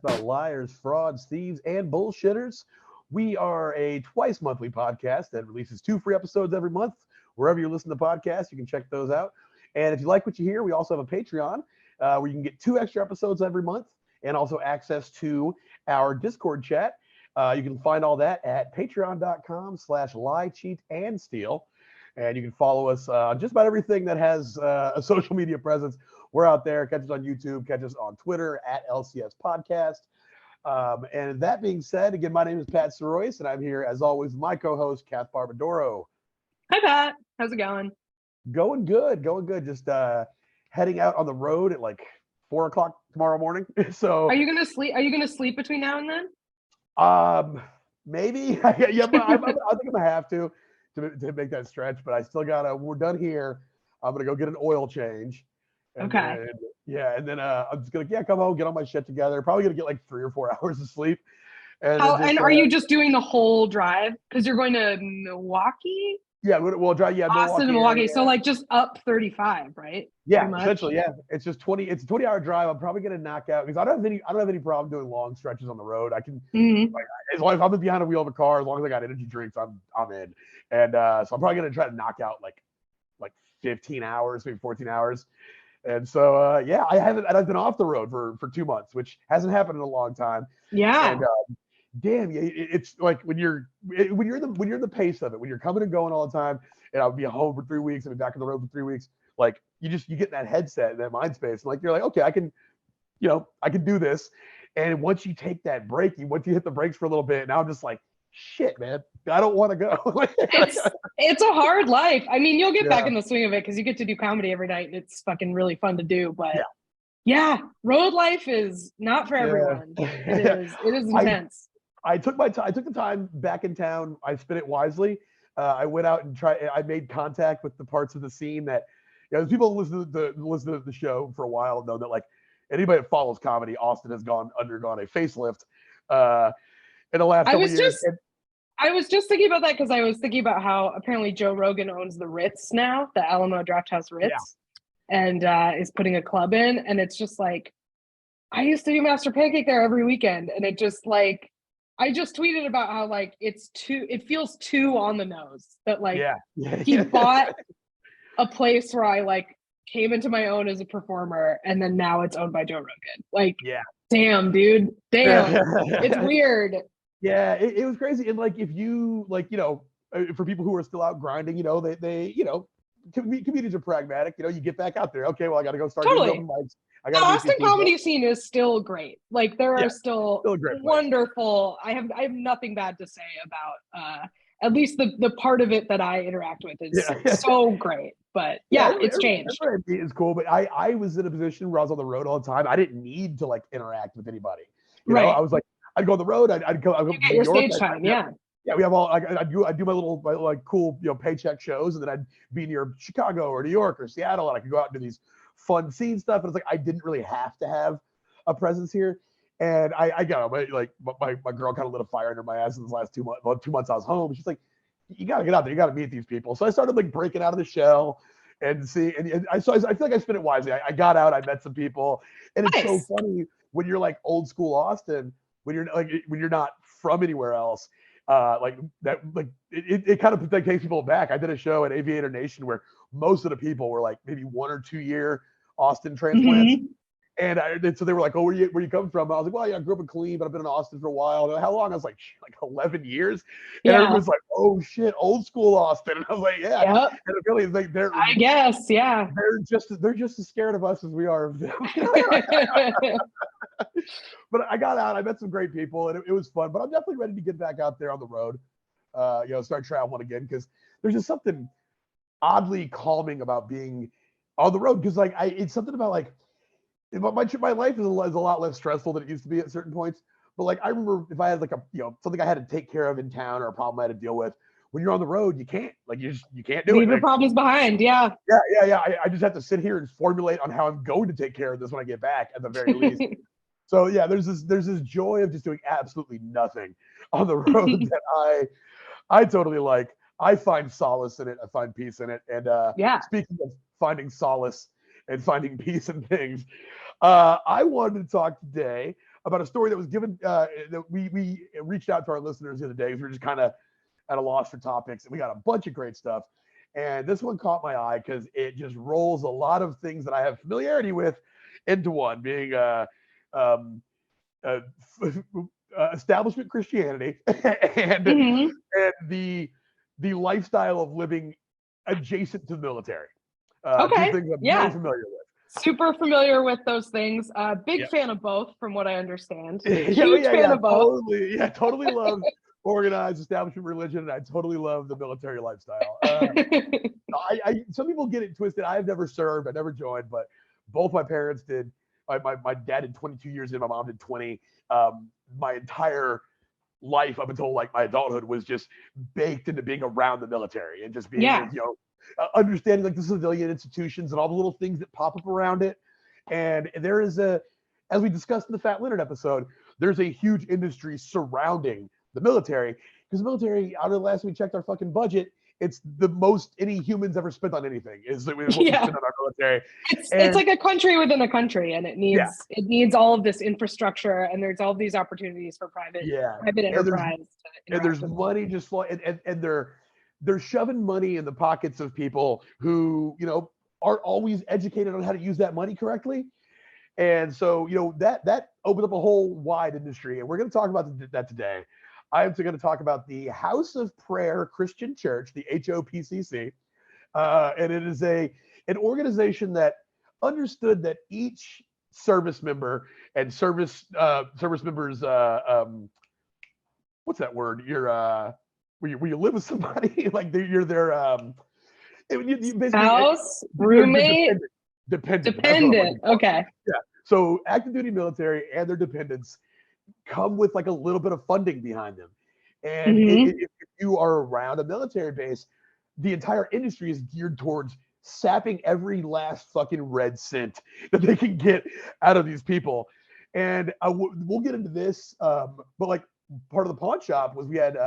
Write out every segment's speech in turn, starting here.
about liars, frauds, thieves, and bullshitters. We are a twice monthly podcast that releases 2 free episodes every month. Wherever you listen to podcasts, you can check those out. And if you like what you hear, we also have a Patreon where you can get 2 extra episodes every month and also access to our Discord chat. You can find all that at patreon.com/lie, cheat, and steal. And you can follow us on just about everything that has a social media presence. We're out there. Catch us on YouTube. Catch us on Twitter at LCS Podcast. And that being said, again, my name is Pat Soroyce, and I'm here, as always, with my co-host, Kath Barbadoro. Hi, Pat. How's it going? Going good. Just heading out on the road at like 4 o'clock tomorrow morning. So are you gonna sleep? Are you gonna sleep between now and then? Maybe. Yeah, but I think I'm gonna have to make that stretch. But I still gotta. We're done here. I'm gonna go get an oil change. Okay. And then I'm just gonna come home, get all my shit together. Probably gonna get like 3 or 4 hours of sleep. And are you just doing the whole drive because you're going to Milwaukee? Yeah, we'll drive. Yeah, Austin to Milwaukee. So like just up 35, right? Yeah, essentially. Yeah, it's just 20. It's a 20-hour drive. I'm probably gonna knock out because I don't have any problem doing long stretches on the road. I can like, as long as I'm behind the wheel of a car, as long as I got energy drinks, I'm in. And so I'm probably gonna try to knock out like 15 hours, maybe 14 hours. And so, I've been off the road for 2 months, which hasn't happened in a long time. Yeah. And damn, it's like when you're in the pace of it, when you're coming and going all the time, and I'll be home for 3 weeks and be back on the road for 3 weeks. Like you get in that headset, that mind space, and like you're like, okay, I can do this. And once you take that break, once you hit the brakes for a little bit, now I'm just like, shit, man, I don't want to go. It's a hard life. I mean, you'll get back in the swing of it because you get to do comedy every night and it's fucking really fun to do. But yeah, road life is not for everyone. It is intense. I took the time back in town. I spent it wisely. I went out and I made contact with the parts of the scene that, people listen to the show for a while know that like anybody that follows comedy, Austin has undergone a facelift in the last couple years. I was just thinking about that because I was thinking about how apparently Joe Rogan owns the Ritz now, the Alamo Drafthouse Ritz, and is putting a club in. And it's just like, I used to do Master Pancake there every weekend, and it just like, I just tweeted about how like it feels too on the nose that like he bought a place where I like came into my own as a performer, and then now it's owned by Joe Rogan. Like, damn, dude, it's weird. Yeah, it was crazy. And like, if you like, for people who are still out grinding, they comedians are pragmatic. You get back out there. Okay, well, I got to go start doing open mics. The Austin comedy scene is still great. Like there are still wonderful. I have nothing bad to say about at least the part of it that I interact with is so great. But it's changed. It's cool, but I was in a position where I was on the road all the time. I didn't need to like interact with anybody. I was like, I'd go on the road. I'd go. You get your stage time, Yeah, we have all. I'd do my little like cool paycheck shows, and then I'd be near Chicago or New York or Seattle, and I could go out and do these fun scene stuff. And it's like I didn't really have to have a presence here. And I got like my girl kind of lit a fire under my ass in the last 2 months. Well, 2 months I was home. She's like, you got to get out there. You got to meet these people. So I started like breaking out of the shell and see. And I feel like I spent it wisely. I got out. I met some people, and it's so funny when you're like old school Austin. When you're not from anywhere else, like that, like it kind of takes people back. I did a show at Aviator Nation where most of the people were like maybe 1 or 2 year Austin transplants, and so they were like, "Oh, where you come from?" I was like, "Well, yeah, I grew up in Killeen, but I've been in Austin for a while." And how long? I was like 11 years, and everyone's like, "Oh shit, old school Austin," and I was like, "Yeah," and it really is like I guess, they're just as scared of us as we are of them. But I got out. I met some great people, and it was fun. But I'm definitely ready to get back out there on the road. Start traveling again because there's just something oddly calming about being on the road. Because like it's something about like my life is a lot less stressful than it used to be at certain points. But like I remember if I had like something I had to take care of in town or a problem I had to deal with. When you're on the road, you can't you can't do it. Leave your problems behind. Yeah. I just have to sit here and formulate on how I'm going to take care of this when I get back at the very least. So yeah, there's this joy of just doing absolutely nothing on the road that I totally like. I find solace in it. I find peace in it. And speaking of finding solace and finding peace in things, I wanted to talk today about a story that was given that we reached out to our listeners the other day. We were just kind of at a loss for topics, and we got a bunch of great stuff. And this one caught my eye because it just rolls a lot of things that I have familiarity with into one, being um, uh, establishment Christianity and and the lifestyle of living adjacent to the military. Okay. Two things I'm Yeah. really familiar with. Super familiar with those things. Big fan of both, from what I understand. Huge yeah, fan of both. Totally love organized establishment religion, and I totally love the military lifestyle. Some people get it twisted. I've never served, I never joined, but both my parents did. My dad did 22 years in, my mom did 20. My entire life up until like my adulthood was just baked into being around the military and just being, understanding like the civilian institutions and all the little things that pop up around it. And there is as we discussed in the Fat Leonard episode, there's a huge industry surrounding the military, because the military, out of the last we checked our fucking budget, it's the most any humans ever spent on anything is what we spend on our military. It's like a country within a country, and it needs all of this infrastructure, and there's all these opportunities for private enterprise. And there's money just flowing, and they're shoving money in the pockets of people who, aren't always educated on how to use that money correctly. And so, that opened up a whole wide industry, and we're going to talk about that today. I'm going to talk about the House of Prayer Christian Church, the HOPCC, and it is an organization that understood that each service member and service members, what's that word? You're where you live with somebody, like you're their house, roommate, dependent. Okay. Yeah. So active duty military and their dependents come with like a little bit of funding behind them. And if you are around a military base, the entire industry is geared towards sapping every last fucking red cent that they can get out of these people. And we'll get into this, but like part of the pawn shop was we had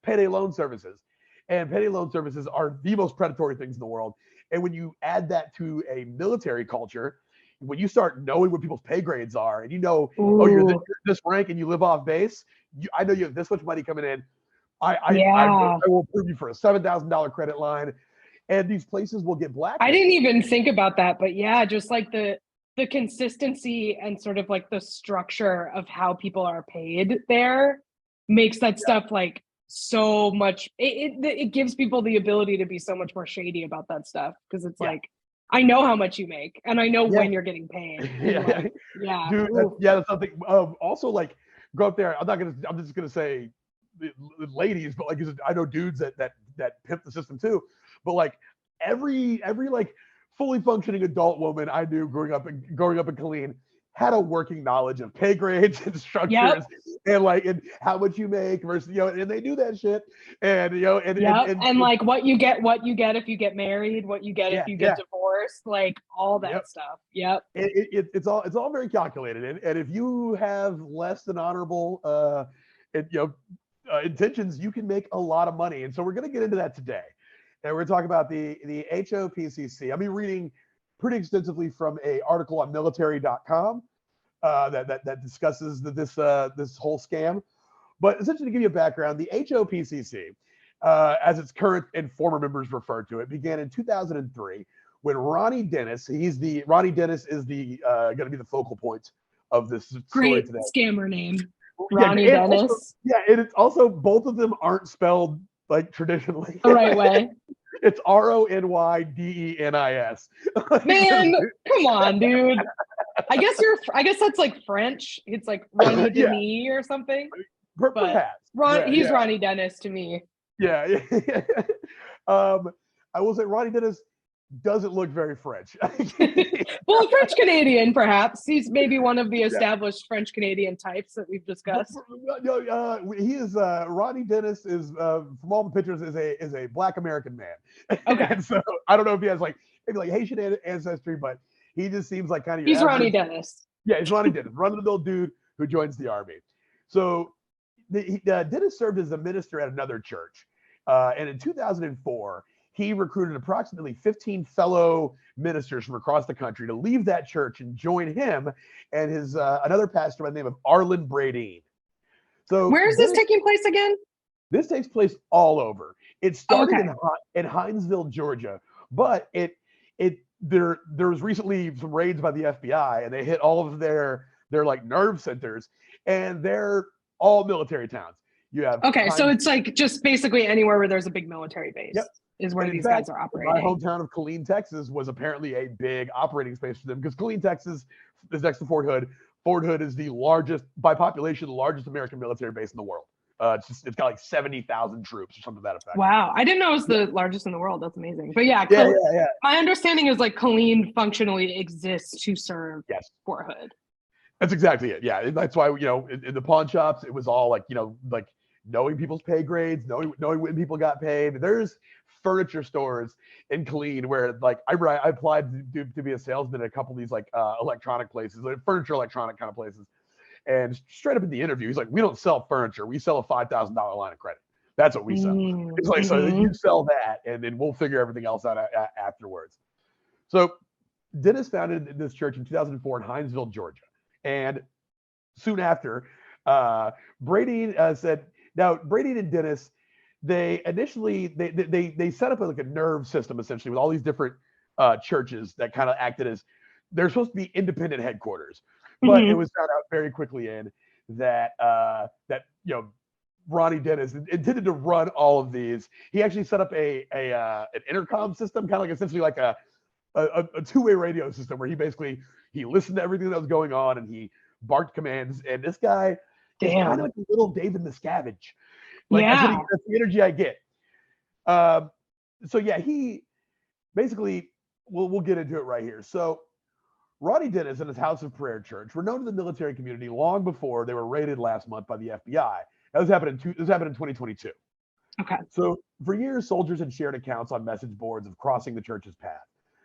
payday loan services. And payday loan services are the most predatory things in the world. And when you add that to a military culture, when you start knowing what people's pay grades are, and you're this rank and you live off base, I know you have this much money coming in. I will approve you for a $7,000 credit line, and these places will get black. I didn't even think about that, but yeah, just like the consistency and sort of like the structure of how people are paid there makes that stuff like so much. It gives people the ability to be so much more shady about that stuff, because it's like, I know how much you make, and I know when you're getting paid. Dude, that's something. Also, like, go up there. I'm just gonna say ladies, but like I know dudes that pimp the system too. But like every like fully functioning adult woman I knew growing up in Killeen had a working knowledge of pay grades and structures and how much you make versus, and they do that shit. And, and like what you get if you get married, what you get if you get divorced, like all that stuff. Yep. It's all very calculated. And if you have less than honorable, intentions, you can make a lot of money. And so we're going to get into that today. And we're going to talk about the HOPCC. I'll be reading pretty extensively from an article on military.com that discusses this whole scam. But essentially, to give you a background, the HOPCC, as its current and former members refer to it, began in 2003 when Rony Denis, Rony Denis is going to be the focal point of this story today. Scammer name, Rony Denis. Also, and it's also, both of them aren't spelled like traditionally the right way. It's RONYDENIS. Man, come on, dude. I guess that's like French. It's like Rony Denis or something. Perhaps. He's Rony Denis to me. Yeah. I will say Rony Denis doesn't look very French. Well, French Canadian, perhaps. He's maybe one of the established French Canadian types that we've discussed. He is Rony Denis is from all the pictures is a Black American man. Okay. And so I don't know if he has maybe Haitian ancestry, but he just seems like kind of he's Rony Denis. Yeah, he's Rony Denis, run-of-the-mill dude who joins the army. So Denis served as a minister at another church, and in 2004. he recruited approximately 15 fellow ministers from across the country to leave that church and join him and his another pastor by the name of Arlen Bradeen. So where is this taking place again? This takes place all over. It started in Hinesville, Georgia, but there was recently some raids by the FBI, and they hit all of their like nerve centers, and they're all military towns. You have so it's like just basically anywhere where there's a big military base. Yep. Is where these guys are operating. My hometown of Killeen, Texas was apparently a big operating space for them because Killeen, Texas is next to Fort Hood. Fort Hood is the largest, by population, the largest American military base in the world. It's got like 70,000 troops or something to that effect. Wow. I didn't know it was the largest in the world. That's amazing. But yeah. My understanding is like Killeen functionally exists to serve Fort Hood. That's exactly it. Yeah. That's why, in the pawn shops, it was all like, like knowing people's pay grades, knowing when people got paid. There's furniture stores in Killeen where like I applied to be a salesman at a couple of these like electronic places, like furniture electronic kind of places. And straight up in the interview, he's like, we don't sell furniture. We sell a $5,000 line of credit. That's what we sell. It's like, so you sell that and then we'll figure everything else out afterwards. So Denis founded this church in 2004 in Hinesville, Georgia. And soon after, Bradeen said, now Bradeen and Denis, they initially they set up like a nerve system essentially with all these different churches that kind of acted as they're supposed to be independent headquarters, but it was found out very quickly that Rony Denis intended to run all of these. He actually set up an intercom system, kind of like essentially like a two-way radio system where he listened to everything that was going on and he barked commands. And this guy is kind of like a little David Miscavige. Like that's the energy I get. So yeah, he basically we'll get into it right here. So Rony Denis and his House of Prayer Church were known to the military community long before they were raided last month by the FBI. This happened in 2022. Okay. So for years, soldiers had shared accounts on message boards of crossing the church's path.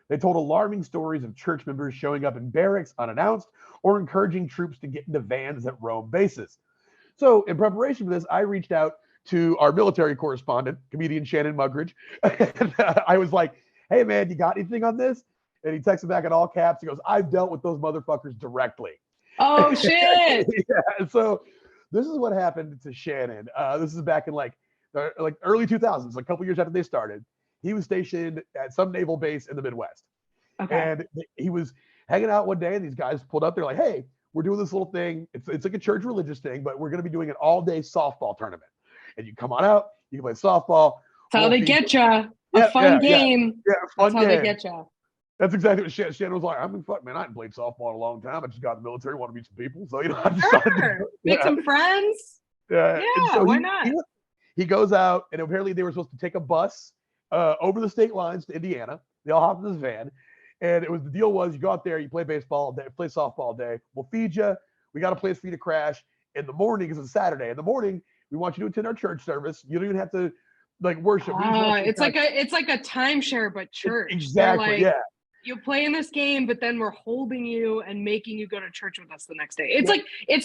They told alarming stories of church members showing up in barracks unannounced or encouraging troops to get into vans that roam bases. So in preparation for this, I reached out to our military correspondent, comedian Shannon Mugridge. And I was like, hey, man, you got anything on this? And he texted back in all caps. He goes, I've dealt with those motherfuckers directly. Oh, shit. Yeah. So this is what happened to Shannon. This is back in like early 2000s, a couple years after they started. He was stationed at some naval base in the Midwest. Okay. And he was hanging out one day and these guys pulled up. They're like, hey, we're doing this little thing. It's like a church religious thing, but we're going to be doing an all-day softball tournament. And you come on out, you can play softball. That's how they get you. A fun game. Yeah, fun game. That's how they get you. That's exactly what Shannon was like. I mean, fuck, man, I hadn't played softball in a long time. I just got in the military, want to meet some people. So, Make some friends. Yeah, so why not? He goes out, and apparently they were supposed to take a bus over the state lines to Indiana. They all hopped in this van. And the deal was you go out there, you play baseball all day, play softball all day. We'll feed you. We got a place for you to crash. In the morning, because it's Saturday. In the morning, we want you to attend our church service. You don't even have to like worship. It's like a timeshare, but church. Exactly. Yeah. You play in this game, but then we're holding you and making you go to church with us the next day. It's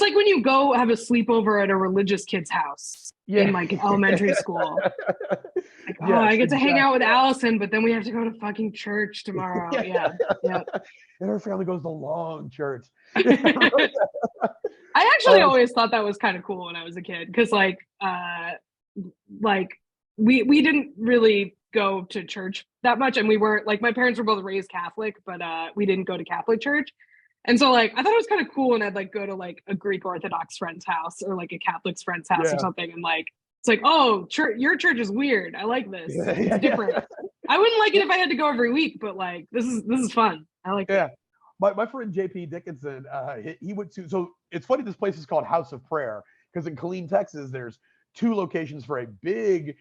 like when you go have a sleepover at a religious kid's house in like elementary school. Like, I get to hang out with Allison, but then we have to go to fucking church tomorrow. Yeah. And her family goes to long church. I actually always thought that was kind of cool when I was a kid because like we didn't really go to church that much, and we weren't like my parents were both raised Catholic, but we didn't go to Catholic church. And so like I thought it was kind of cool when I'd like go to like a Greek Orthodox friend's house or like a Catholic friend's house or something, and like it's like, oh, your church is weird. I like this. It's different. I wouldn't like it if I had to go every week, but like this is fun. I like it. My friend JP Dickinson, he went to, so it's funny, this place is called House of Prayer because in Killeen, Texas, there's two locations for a big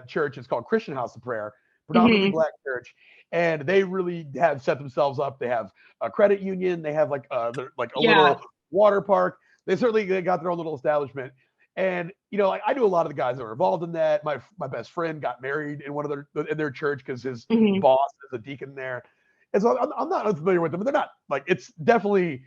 church. It's called Christian House of Prayer, predominantly Black church, and they really have set themselves up. They have a credit union. They have like a little water park. They got their own little establishment. And like I knew a lot of the guys that were involved in that. My best friend got married in their church because his boss is a deacon there. And so I'm not unfamiliar with them, but they're not like, it's definitely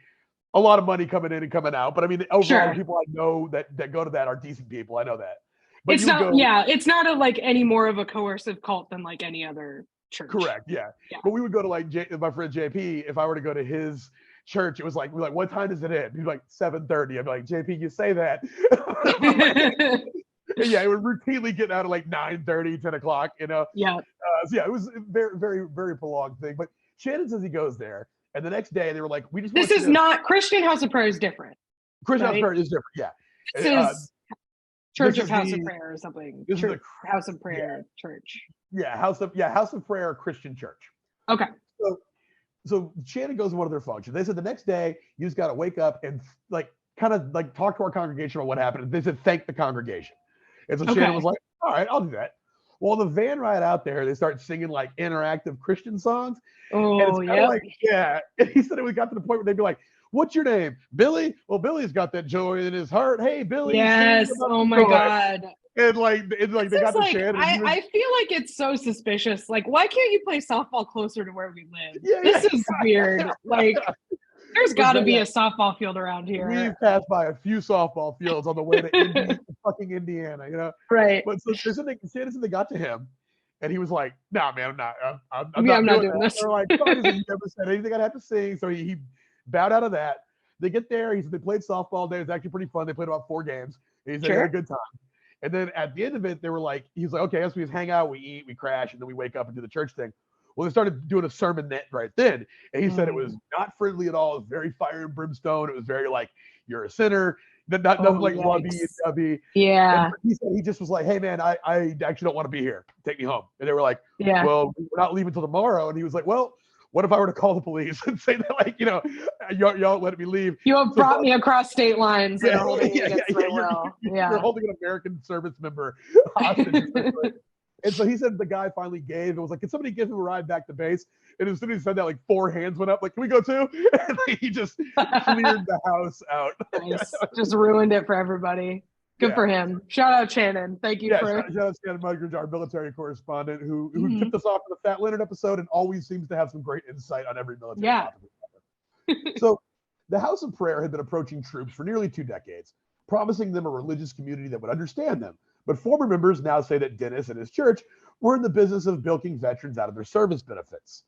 a lot of money coming in and coming out. But I mean, overall, the people I know that go to that are decent people. I know that. But it's not, it's not a like any more of a coercive cult than like any other church. Correct. Yeah. But we would go to like my friend JP. If I were to go to his church, it was like, we're like, what time does it end? He'd be like 7:30. I'd be like, JP, you say that. Yeah, it would routinely get out at like 9:30, 10 o'clock, you know? Yeah. So yeah, it was a very, very, very prolonged thing. But Shannon says he goes there. And the next day they were like, we just This is not Christian House of Prayer is different. Christian House of Prayer is different. Yeah. This is Church of House of Prayer or something. This church, is the House of Prayer Church. Yeah, House of Prayer Christian Church. Okay. So Shannon goes to one of their functions. They said the next day you just got to wake up and like kind of like talk to our congregation about what happened. They said thank the congregation. And so Shannon was like, all right, I'll do that. Well, the van ride out there, they start singing like interactive Christian songs. Oh, yeah. Like, yeah. And he said it got to the point where they'd be like, what's your name? Billy? Well, Billy's got that joy in his heart. Hey, Billy. Yes. Oh my God. And like they got the Shannon. I feel like it's so suspicious. Like, why can't you play softball closer to where we live? This is weird. Like, there's got to be a softball field around here. We've passed by a few softball fields on the way to fucking Indiana, you know? Right. But so Shannon said they got to him, and he was like, "Nah, man, I'm not. I'm not doing this." They're like, "You never said anything I'd have to sing," so he bowed out of that. They get there. He said they played softball day. It was actually pretty fun. They played about 4 games. He said they had a good time. And then at the end of it, they were like, he was like, okay, as we just hang out, we eat, we crash, and then we wake up and do the church thing. Well, they started doing a sermon net right then. And he said it was not friendly at all. It was very fire and brimstone. It was very like, you're a sinner. Nothing like lovey and dovey. Yeah. And he said he just was like, hey, man, I actually don't want to be here. Take me home. And they were like, yeah, well, we're not leaving until tomorrow. And he was like, well, what if I were to call the police and say that, like, you know, y'all let me leave? You have brought me across state lines. You're holding an American service member hostage. And so he said the guy finally gave. It was like, can somebody give him a ride back to base? And as soon as he said that, like 4 hands went up. Like, can we go too? And he just cleared the house out. Nice. Just ruined it for everybody. Good for him. Shout out Shannon. Thank you for shout out Shannon Mugridge, our military correspondent, who tipped us off for the Fat Leonard episode and always seems to have some great insight on every military topic. So the House of Prayer had been approaching troops for nearly 2 decades, promising them a religious community that would understand them. But former members now say that Denis and his church were in the business of bilking veterans out of their service benefits.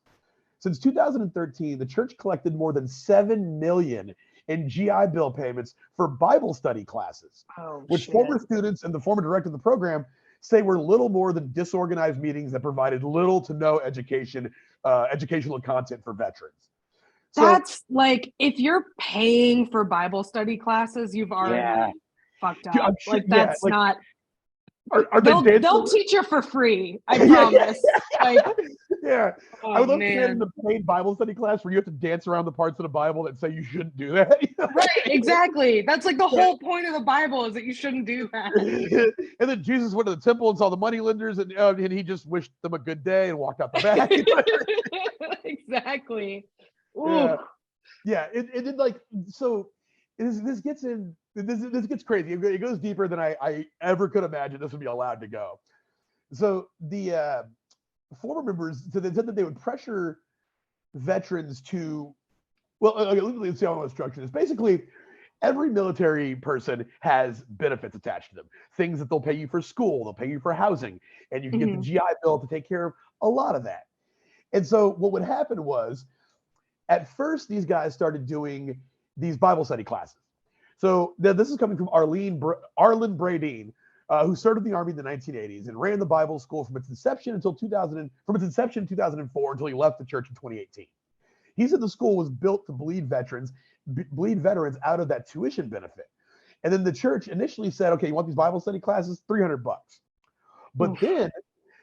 Since 2013, the church collected more than $7 million in GI Bill payments for Bible study classes, which former students and the former director of the program say were little more than disorganized meetings that provided little to no educational content for veterans. So, that's like, if you're paying for Bible study classes, you've already fucked up. Dude, sure, like, that's not. They'll teach you for free. I promise. Like, I would love to get in the paid Bible study class where you have to dance around the parts of the Bible that say you shouldn't do that. Right, exactly. That's like the whole point of the Bible is that you shouldn't do that. And then Jesus went to the temple and saw the money lenders, and he just wished them a good day and walked out the back. Exactly. It did like so. This gets in. This gets crazy. It goes deeper than I ever could imagine this would be allowed to go. So the former members, so they said that they would pressure veterans to, let's see how I want to structure this. Basically, every military person has benefits attached to them. Things that they'll pay you for school, they'll pay you for housing, and you can get the GI Bill to take care of a lot of that. And so what would happen was, at first, these guys started doing these Bible study classes. So this is coming from Arlen Bradeen, who served in the Army in the 1980s and ran the Bible school from its inception in 2004 until he left the church in 2018. He said the school was built to bleed veterans out of that tuition benefit. And then the church initially said, okay, you want these Bible study classes? $300. But then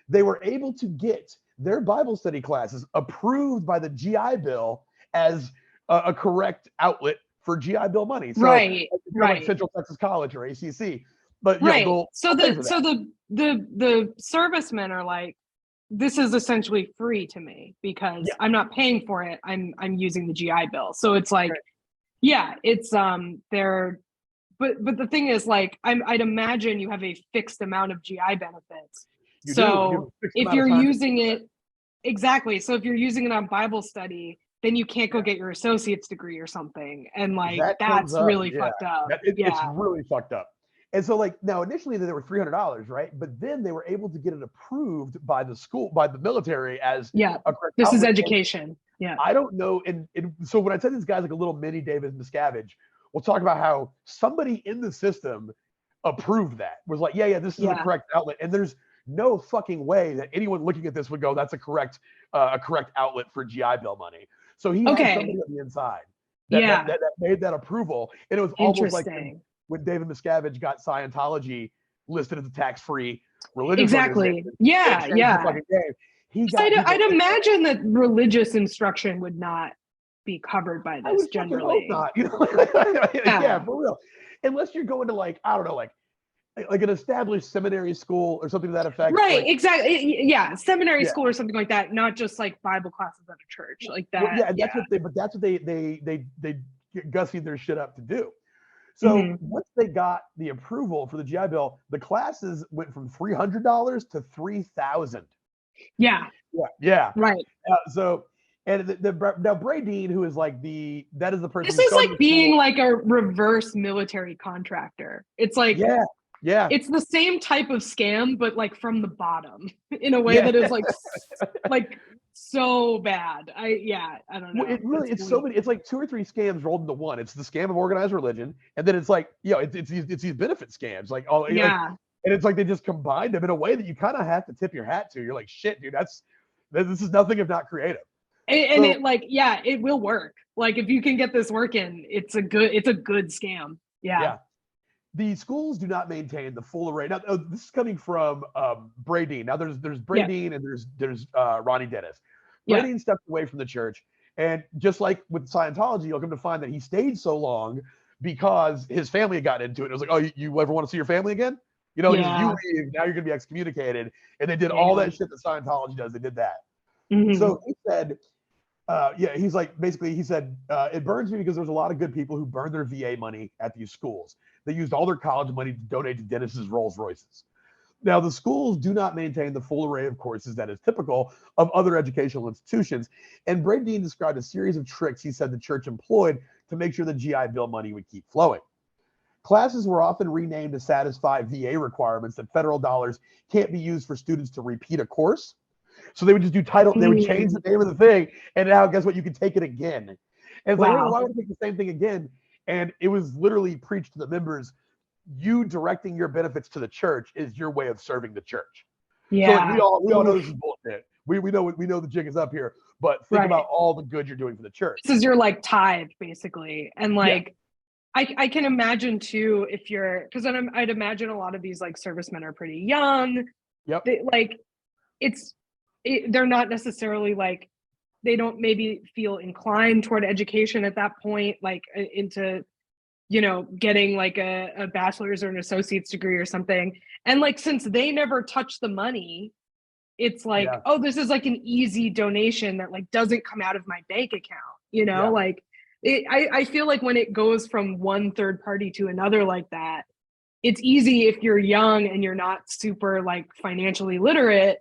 they were able to get their Bible study classes approved by the GI Bill as a correct outlet for GI Bill money. So, right. Like Central Texas College or ACC. But so the servicemen are like, this is essentially free to me because I'm not paying for it. I'm using the GI Bill. So it's like, it's they're but the thing is, like, I'd imagine you have a fixed amount of GI benefits. So if you're using it so if you're using it on Bible study, then you can't go get your associate's degree or something. And like, that's really fucked up. It's really fucked up. And so like now initially they were $300, right? But then they were able to get it approved by the school, by the military as Yeah. a correct This is outlet. education. Yeah. I don't know. And so when I said this guy's like a little mini David Miscavige, we'll talk about how somebody in the system approved that, was like, yeah, this is the correct outlet. And there's no fucking way that anyone looking at this would go, that's a correct outlet for GI Bill money. So he had somebody on the inside that made that approval. And it was almost like when David Miscavige got Scientology listed as a tax-free religious organization. Yeah. I'd imagine that religious instruction would not be covered by this generally. Not, you know? Yeah, for real. Unless you're going to like, I don't know, like an established seminary school or something to that effect. Right, like, exactly. Yeah, seminary school or something like that, not just like Bible classes at a church like that. Well, that's what they gussied their shit up to do. So once they got the approval for the GI Bill, the classes went from $300 to $3,000. Yeah. Right. And now Bray Dean, who is like that is the person. This is like being like a reverse military contractor. It's like it's the same type of scam, but like from the bottom in a way that is like so bad. I don't know. Well, it's so many. It's like 2 or 3 scams rolled into one. It's the scam of organized religion, and then it's like it's these benefit scams. Like and it's like they just combined them in a way that you kind of have to tip your hat to. You're like, shit, dude, this is nothing if not creative. And it like it will work. Like if you can get this working, it's a good scam. Yeah. The schools do not maintain the full array. Now, this is coming from Bray Dean. Now, there's Bray Dean and there's Rony Denis. Bray Dean stepped away from the church, and just like with Scientology, you'll come to find that he stayed so long because his family got into it. It was like, oh, you ever want to see your family again? You leave, now you're going to be excommunicated. And they did all that shit that Scientology does. They did that. So he said, he's like, basically, he said, it burns me because there's a lot of good people who burn their VA money at these schools. They used all their college money to donate to Dennis's Rolls Royces. Now, the schools do not maintain the full array of courses that is typical of other educational institutions. And Bray Dean described a series of tricks he said the church employed to make sure the GI Bill money would keep flowing. Classes were often renamed to satisfy VA requirements that federal dollars can't be used for students to repeat a course. So they would just do they would change the name of the thing, and now guess what? You can take it again. And it's like, hey, why would I take the same thing again? And it was literally preached to the members, you directing your benefits to the church is your way of serving the church. So like, we all know this is bullshit. We know the jig is up here, but think about all the good you're doing for the church. This is your like tithe, basically. And like I can imagine too, if you're, because I'd imagine a lot of these like servicemen are pretty young. Yep. They're not necessarily like, they don't maybe feel inclined toward education at that point, like into, getting like a bachelor's or an associate's degree or something. And like, since they never touch the money, it's like, oh, this is like an easy donation that like doesn't come out of my bank account, like I feel like when it goes from one third party to another like that, it's easy if you're young and you're not super like financially literate.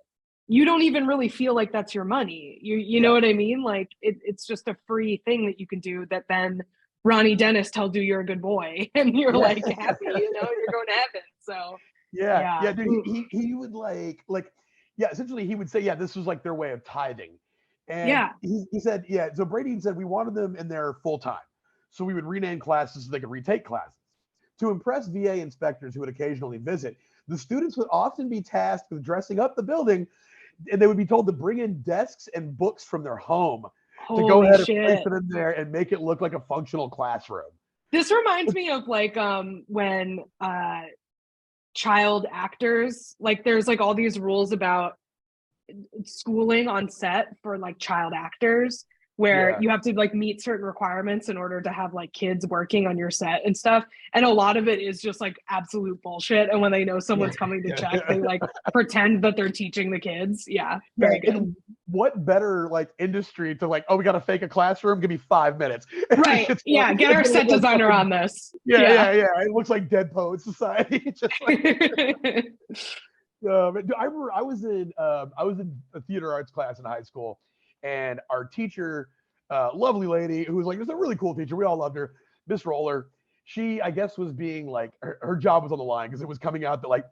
You don't even really feel like that's your money. You know what I mean? Like it's just a free thing that you can do that then Rony Denis tells you you're a good boy and you're like happy, you're going to heaven. So dude, he would essentially he would say, this was like their way of tithing. And he said, so Brady said we wanted them in there full time. So we would rename classes so they could retake classes. To impress VA inspectors who would occasionally visit, the students would often be tasked with dressing up the building, and they would be told to bring in desks and books from their home to go ahead and place it in there and make it look like a functional classroom. This reminds me of like when child actors, like there's like all these rules about schooling on set for like child actors where you have to like meet certain requirements in order to have like kids working on your set and stuff. And a lot of it is just like absolute bullshit. And when they know someone's coming to check, they like pretend that they're teaching the kids. Yeah. Very good. And what better like industry to like, oh, we got to fake a classroom. Give me 5 minutes. Right. Get our set designer on this. Yeah. It looks like Dead Poet Society. Just like, I remember I was in a theater arts class in high school. And our teacher, lovely lady, who was like, just a really cool teacher. We all loved her, Miss Roller. she, I guess, was being like, her job was on the line because it was coming out that like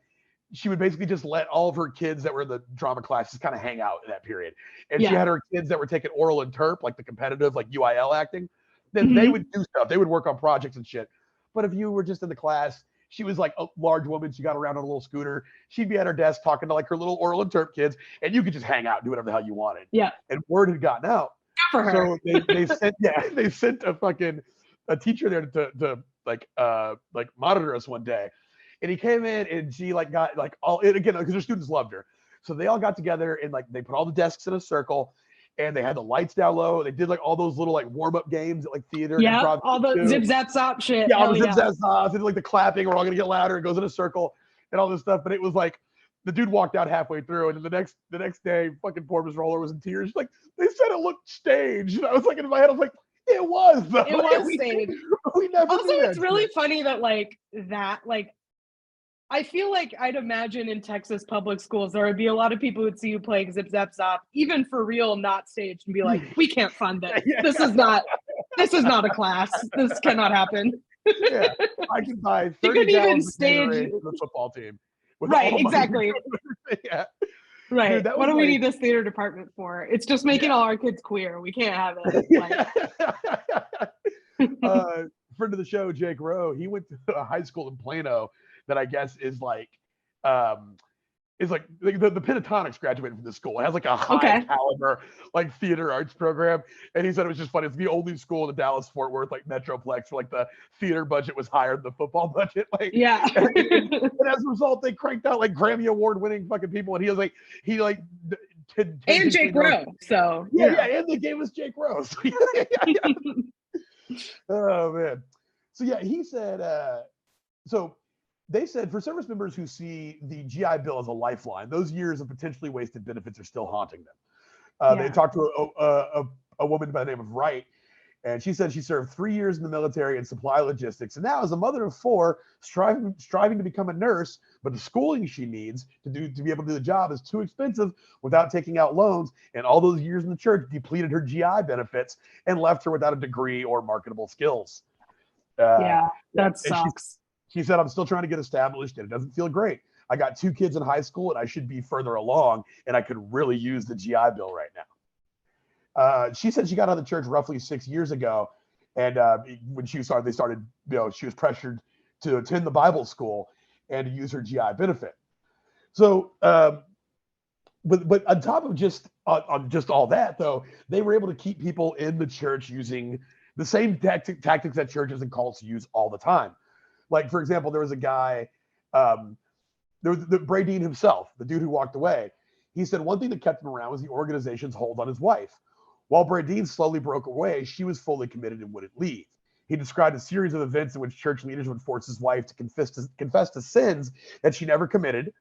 she would basically just let all of her kids that were in the drama class just kind of hang out in that period. And she had her kids that were taking oral and terp, like the competitive, like UIL acting. Then they would do stuff. They would work on projects and shit. But if you were just in the class, she was like a large woman. She got around on a little scooter. She'd be at her desk talking to like her little oral and terp kids, and you could just hang out and do whatever the hell you wanted. Yeah. And word had gotten out. For her. So they sent a teacher there to like monitor us one day. And he came in and she like got like all again because her students loved her. So they all got together and like they put all the desks in a circle and they had the lights down low. They did like all those little like warm-up games at like theater. Yeah, all the zip zap zop shit. Yeah, all the zip zap zops and like the clapping. We're all gonna get louder. It goes in a circle and all this stuff. But it was like the dude walked out halfway through, and then the next day, fucking poor Miss Roller was in tears. She's like, they said it looked staged. And I was like in my head, I was like, it was though. It was staged. We never. Also, it's really funny that like I feel like I'd imagine in Texas public schools, there would be a lot of people who'd see you playing Zip Zap Zop, even for real, not staged, and be like, we can't fund it. This is not a class. This cannot happen. Yeah, I can buy 30 gallons of Gatorade for the football team. Right, exactly. Yeah. Right. Dude, what do we need this theater department for? It's just making all our kids queer. We can't have it. Friend of the show, Jake Rowe, he went to a high school in Plano that I guess is like the Pentatonics graduated from this school. It has like a high caliber like theater arts program. And he said it was just funny. It's the only school in the Dallas Fort Worth like Metroplex where like the theater budget was higher than the football budget. Like and as a result, they cranked out like Grammy Award winning fucking people. And he was like and Jake Rowe. So and they gave us Jake Rowe. So, oh man. So yeah, he said so they said for service members who see the GI Bill as a lifeline, those years of potentially wasted benefits are still haunting them. They talked to a woman by the name of Wright, and she said she served 3 years in the military in supply logistics, and now as a mother of 4, striving to become a nurse, but the schooling she needs to be able to do the job is too expensive without taking out loans, and all those years in the church depleted her GI benefits and left her without a degree or marketable skills. That sucks. She said, I'm still trying to get established and it doesn't feel great. I got 2 kids in high school and I should be further along and I could really use the GI Bill right now. She said she got out of the church roughly 6 years ago. And when she started, she was pressured to attend the Bible school and to use her GI benefit. So, but on top of just all that though, they were able to keep people in the church using the same tactics that churches and cults use all the time. Like, for example, there was a guy, there was the Bradeen himself, the dude who walked away. He said one thing that kept him around was the organization's hold on his wife. While Bradeen slowly broke away, she was fully committed and wouldn't leave. He described a series of events in which church leaders would force his wife to confess to sins that she never committed,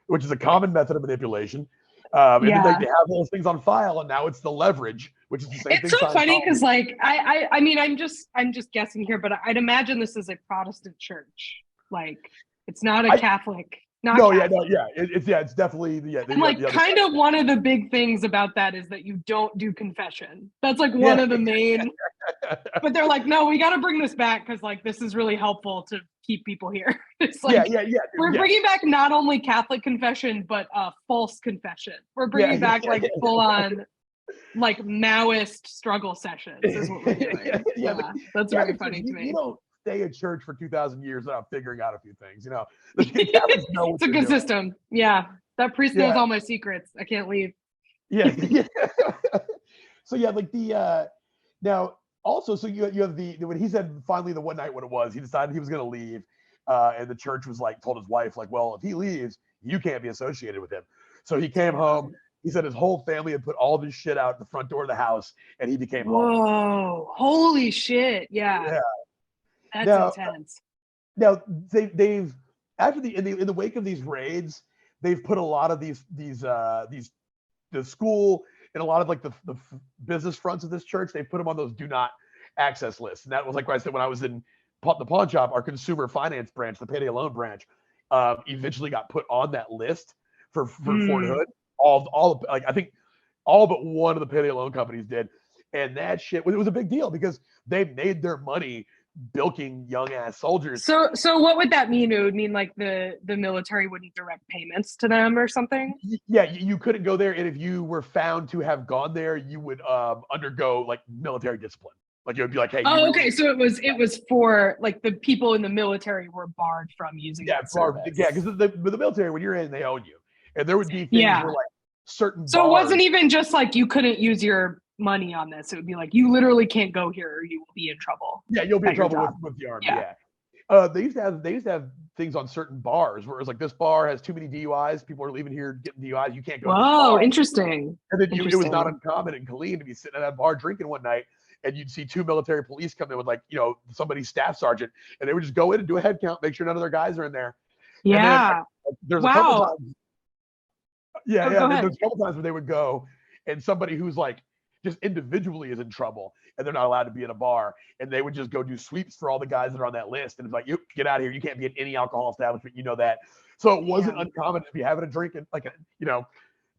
which is a common method of manipulation. And then they have those things on file, and now it's the leverage, which is the same thing. It's so funny because, like, I mean, I'm just guessing here, but I'd imagine this is a Protestant church. Like, it's not a Catholic. It's definitely kind of one of the big things about that is that you don't do confession. That's like one of the main. But they're like, no, we got to bring this back because like this is really helpful to keep people here. It's like we're bringing back not only Catholic confession but false confession. We're bringing back like full on like Maoist struggle sessions. Is what we're doing. That's very funny to me. You don't stay at church for 2,000 years without figuring out a few things. It's a good system. Yeah, that priest knows all my secrets. I can't leave. So like the now also so you have the when he said finally the one night when it was he decided he was going to leave and the church was like told his wife like, well, if he leaves you can't be associated with him. So he came home. He said his whole family had put all this shit out the front door of the house and he became home. Whoa, holy shit. Yeah. That's intense. Now they've after in the wake of these raids, they've put a lot of the school and a lot of like the business fronts of this church. They put them on those do not access lists, and that was like what I said when I was in the pawn shop. Our consumer finance branch, the payday loan branch, eventually got put on that list for Fort Hood. All like I think all but one of the payday loan companies did, and that shit it was a big deal because they made their money bilking young ass soldiers. So what would that mean? It would mean like the military wouldn't direct payments to them or something? Yeah, you couldn't go there, and if you were found to have gone there, you would undergo like military discipline. Like it would be like, hey, Oh, okay. So it was for like the people in the military were barred from using that service. Yeah, because the military, when you're in, they own you, and there would be things where like certain So bars, it wasn't even just like you couldn't use your money on this. It would be like you literally can't go here or you will be in trouble. Yeah, you'll be in trouble with the army. Yeah. They used to have things on certain bars where it was like, this bar has too many DUIs. People are leaving here getting DUIs. You can't go. Whoa, interesting. And then it was not uncommon in Killeen to be sitting at that bar drinking one night, and you'd see two military police come in with like, somebody's staff sergeant, and they would just go in and do a head count, make sure none of their guys are in there. Yeah. Then, there's a couple times. Yeah, there's a couple times where they would go, and somebody who's like just individually is in trouble, and they're not allowed to be in a bar, and they would just go do sweeps for all the guys that are on that list, and it's like, you get out of here, you can't be in any alcohol establishment, that. So it wasn't uncommon to be having a drink at like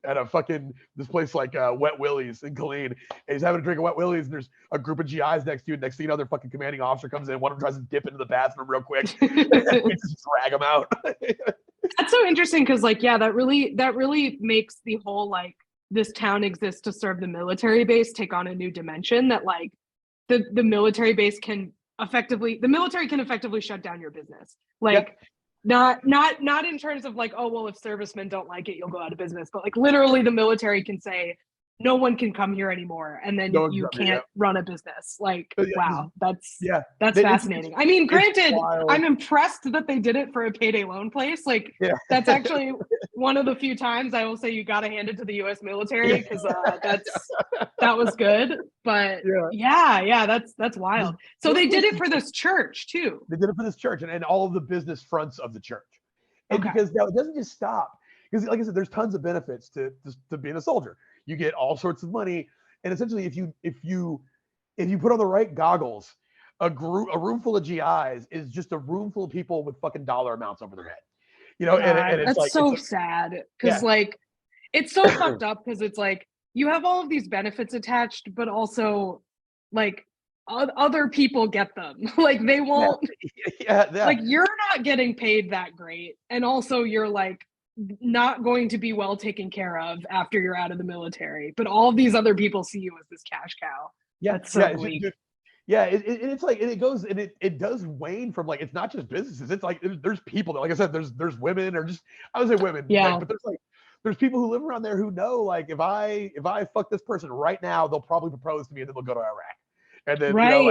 at a fucking this place like Wet Willie's in Killeen, and he's having a drink at Wet Willie's, and there's a group of GIs next to you, and next thing you know, their fucking commanding officer comes in, one of them tries to dip into the bathroom real quick, and we just drag them out. That's so interesting because like that really makes the whole like this town exists to serve the military base take on a new dimension, that like the military base can effectively shut down your business. Like not in terms of like, oh well, if servicemen don't like it, you'll go out of business, but like literally the military can say no one can come here anymore, and then you can't run a business. Like, wow, that's fascinating. I mean, granted, I'm impressed that they did it for a payday loan place. Like, that's actually one of the few times I will say you got to hand it to the U.S. military, because that was good. But that's wild. So they did it for this church too. They did it for this church and all of the business fronts of the church. And because now it doesn't just stop, because like I said, there's tons of benefits to being a soldier. You get all sorts of money, and essentially, if you put on the right goggles, a room full of GIs is just a room full of people with fucking dollar amounts over their head. And it's that's like, so sad, because like it's so fucked up, because it's like you have all of these benefits attached, but also like other people get them. Like they won't. Like you're not getting paid that great, and also you're like not going to be well taken care of after you're out of the military, but all of these other people see you as this cash cow. That's so bleak. It's like, and it goes, and it does wane from like, it's not just businesses, it's like there's people that, like I said, there's women, or just, I would say women, but there's people who live around there who know, like, if I fuck this person right now, they'll probably propose to me, and then they'll go to Iraq. And then No, I know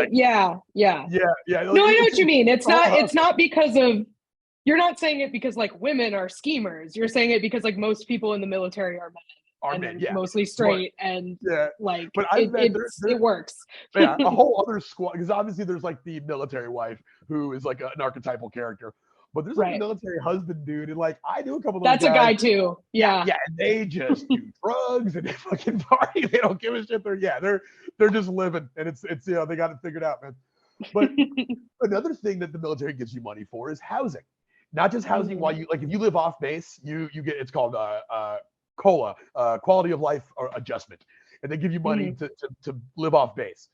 what you mean. It's not because of, you're not saying it because like women are schemers. You're saying it because like most people in the military are men, mostly straight, and like it works. A whole other squad, because obviously there's like the military wife who is like an archetypal character, but there's like a military husband dude, and like I knew a couple of those That's guys. A guy too. Yeah, and they just do drugs and they fucking party. They don't give a shit. They're just living, and it's they got it figured out, man. But another thing that the military gives you money for is housing. Not just housing while you, like, if you live off base, you get, it's called COLA, quality of life or adjustment, and they give you money to live off base.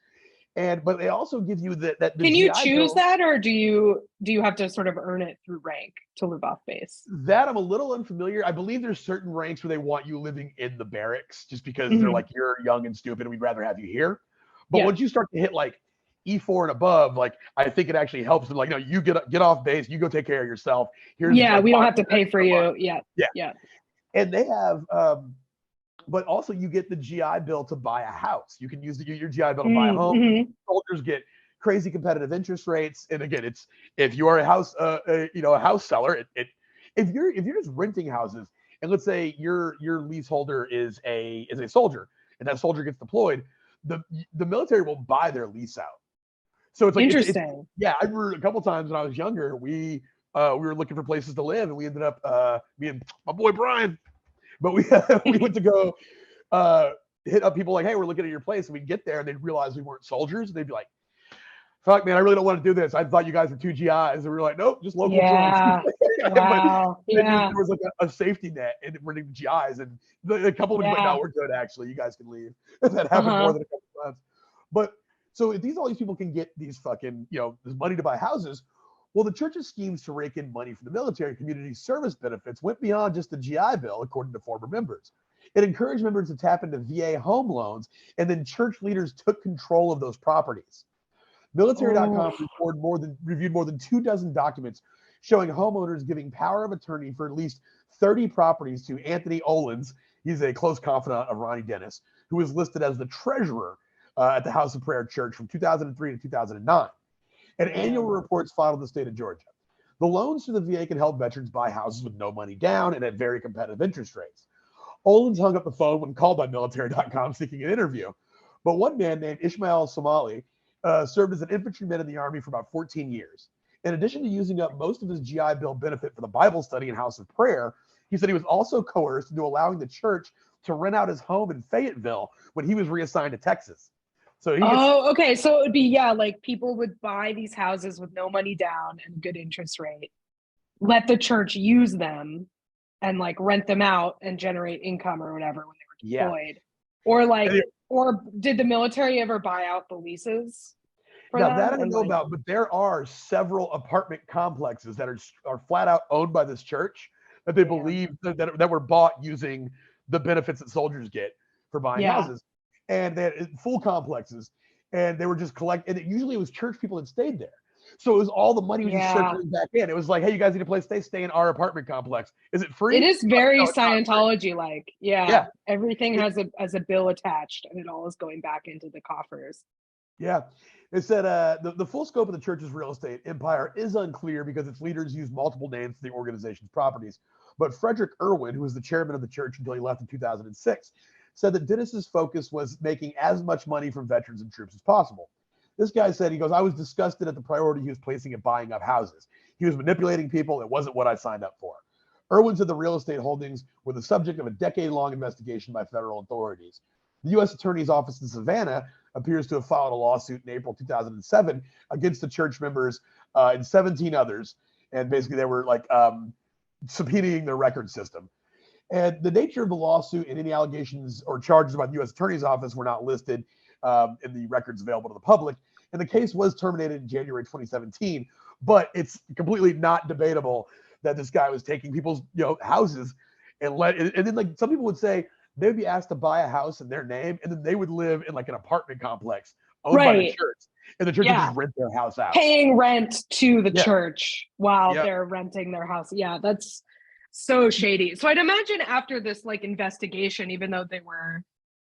But they also give you that. Can you choose that, or do you have to sort of earn it through rank to live off base? That I'm a little unfamiliar. I believe there's certain ranks where they want you living in the barracks, just because they're like, you're young and stupid, and we'd rather have you here. But once you start to hit like E4 and above, like, I think it actually helps them. Like, no, you get off base, you go take care of yourself. Here's we don't have to pay for you. Yeah. And they have, but also you get the GI Bill to buy a house. You can use your GI Bill to buy a home. Soldiers get crazy competitive interest rates. And again, it's, if you are a house, a house seller, if you're just renting houses, and let's say your leaseholder is a soldier, and that soldier gets deployed, the military will buy their lease out. So it's like, interesting. I remember a couple times when I was younger, we were looking for places to live, and we ended up me and my boy Brian, but we went to go hit up people like, hey, we're looking at your place, and we'd get there and they'd realize we weren't soldiers, and they'd be like, fuck, man, I really don't want to do this. I thought you guys were two GIs, and we were like, nope, just local drums. Wow. There was like a safety net in running GIs, and a couple of them were like, no, we're good, actually, you guys can leave. That happened more than a couple of times. But So if all these people can get these fucking, this money to buy houses, well, the church's schemes to rake in money from the military and community service benefits went beyond just the GI Bill, according to former members. It encouraged members to tap into VA home loans, and then church leaders took control of those properties. Military.com reviewed more than 24 documents showing homeowners giving power of attorney for at least 30 properties to Anthony Olens. He's a close confidant of Rony Denis, who was listed as the treasurer at the House of Prayer Church from 2003 to 2009. And annual reports filed in the state of Georgia. The loans to the VA can help veterans buy houses with no money down and at very competitive interest rates. Olens hung up the phone when called by military.com seeking an interview. But one man named Ismail Somali served as an infantryman in the Army for about 14 years. In addition to using up most of his GI Bill benefit for the Bible study and House of Prayer, he said he was also coerced into allowing the church to rent out his home in Fayetteville when he was reassigned to Texas. So okay. So it would be, like people would buy these houses with no money down and good interest rate, let the church use them and like rent them out and generate income or whatever when they were deployed. Or did the military ever buy out the leases? Now that I don't know about, but there are several apartment complexes that are flat out owned by this church that they believe that were bought using the benefits that soldiers get for buying houses. And they had full complexes, and they were just and usually it was church people that stayed there. So it was all the money was just circling back in. It was like, hey, you guys need a place to stay in our apartment complex. Is it free? It is very Scientology-like. Yeah. Everything has a bill attached, and it all is going back into the coffers. Yeah. It said the full scope of the church's real estate empire is unclear because its leaders use multiple names for the organization's properties. But Frederick Irwin, who was the chairman of the church until he left in 2006, said that Denis's focus was making as much money from veterans and troops as possible. This guy said, he goes, I was disgusted at the priority he was placing at buying up houses. He was manipulating people. It wasn't what I signed up for. Irwin said the real estate holdings were the subject of a decade-long investigation by federal authorities. The U.S. Attorney's Office in Savannah appears to have filed a lawsuit in April 2007 against the church members and 17 others. And basically they were like subpoenaing their record system. And the nature of the lawsuit and any allegations or charges by the U.S. Attorney's Office were not listed in the records available to the public. And the case was terminated in January 2017. But it's completely not debatable that this guy was taking people's houses and then like some people would say they would be asked to buy a house in their name, and then they would live in like an apartment complex owned by the church, and the church would just rent their house out, paying rent to the church while they're renting their house. Yeah, that's so shady. So I'd imagine after this like investigation, even though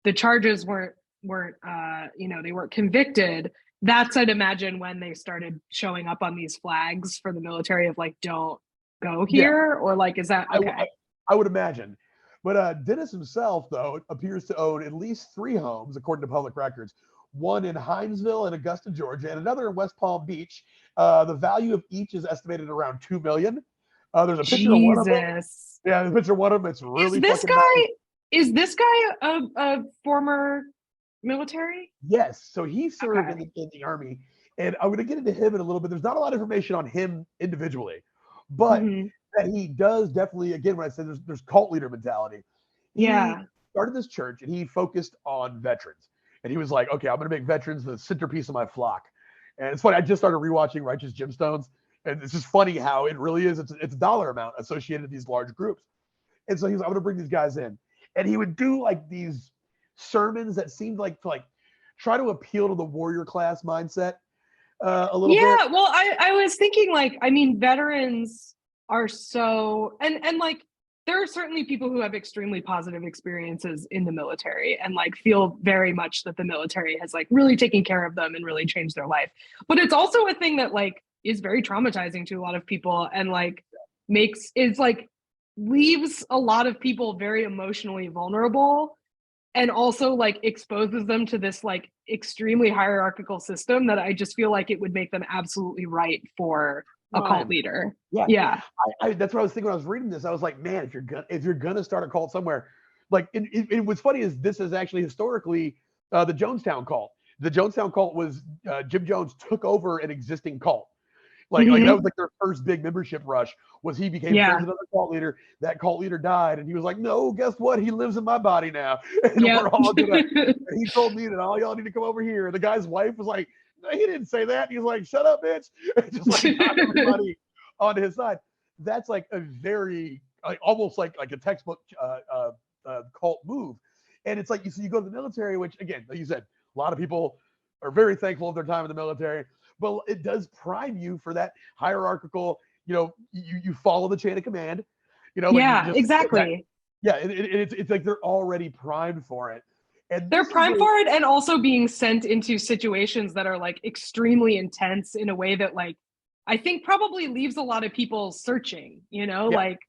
the charges weren't they weren't convicted, that's I'd imagine when they started showing up on these flags for the military of like, don't go here, or like, is that okay? I would imagine. But Denis himself, though, appears to own at least 3 homes, according to public records, one in Hinesville and Augusta, Georgia, and another in West Palm Beach. The value of each is estimated around $2 million. There's a picture of one of them. Yeah, the picture of one of them. It's really Is this guy a former military? Yes. So he served in the Army. And I'm going to get into him in a little bit. There's not a lot of information on him individually, but that he does definitely, again, when I said there's cult leader mentality. He started this church and he focused on veterans. And he was like, okay, I'm going to make veterans the centerpiece of my flock. And it's funny, I just started rewatching Righteous Gemstones. And it's just funny how it really is. It's a dollar amount associated with these large groups. And so he was, I'm going to bring these guys in. And he would do like these sermons that seemed like to like try to appeal to the warrior class mindset a little bit. Yeah, well, I was thinking like, I mean, veterans are so, and like, there are certainly people who have extremely positive experiences in the military and like feel very much that the military has like really taken care of them and really changed their life. But it's also a thing that like is very traumatizing to a lot of people and like leaves a lot of people very emotionally vulnerable and also like exposes them to this like extremely hierarchical system that I just feel like it would make them absolutely right for a cult leader. Yeah. I that's what I was thinking when I was reading this. I was like, man, if you're gonna start a cult somewhere, like what's funny is this is actually historically the Jonestown cult. The Jonestown cult was Jim Jones took over an existing cult. Like that was like their first big membership rush. Was he became friends with another cult leader? That cult leader died, and he was like, "No, guess what? He lives in my body now, and we're all gonna." And he told me that all y'all need to come over here. And the guy's wife was like, "No, he didn't say that." And he was like, "Shut up, bitch!" And just like got everybody onto his side. That's like a very like almost like a textbook cult move. And it's like you go to the military, which again, like you said, a lot of people are very thankful of their time in the military. But it does prime you for that hierarchical, you follow the chain of command, exactly. It's like they're already primed for it. And they're primed for it, and also being sent into situations that are like extremely intense in a way that like, I think probably leaves a lot of people searching, like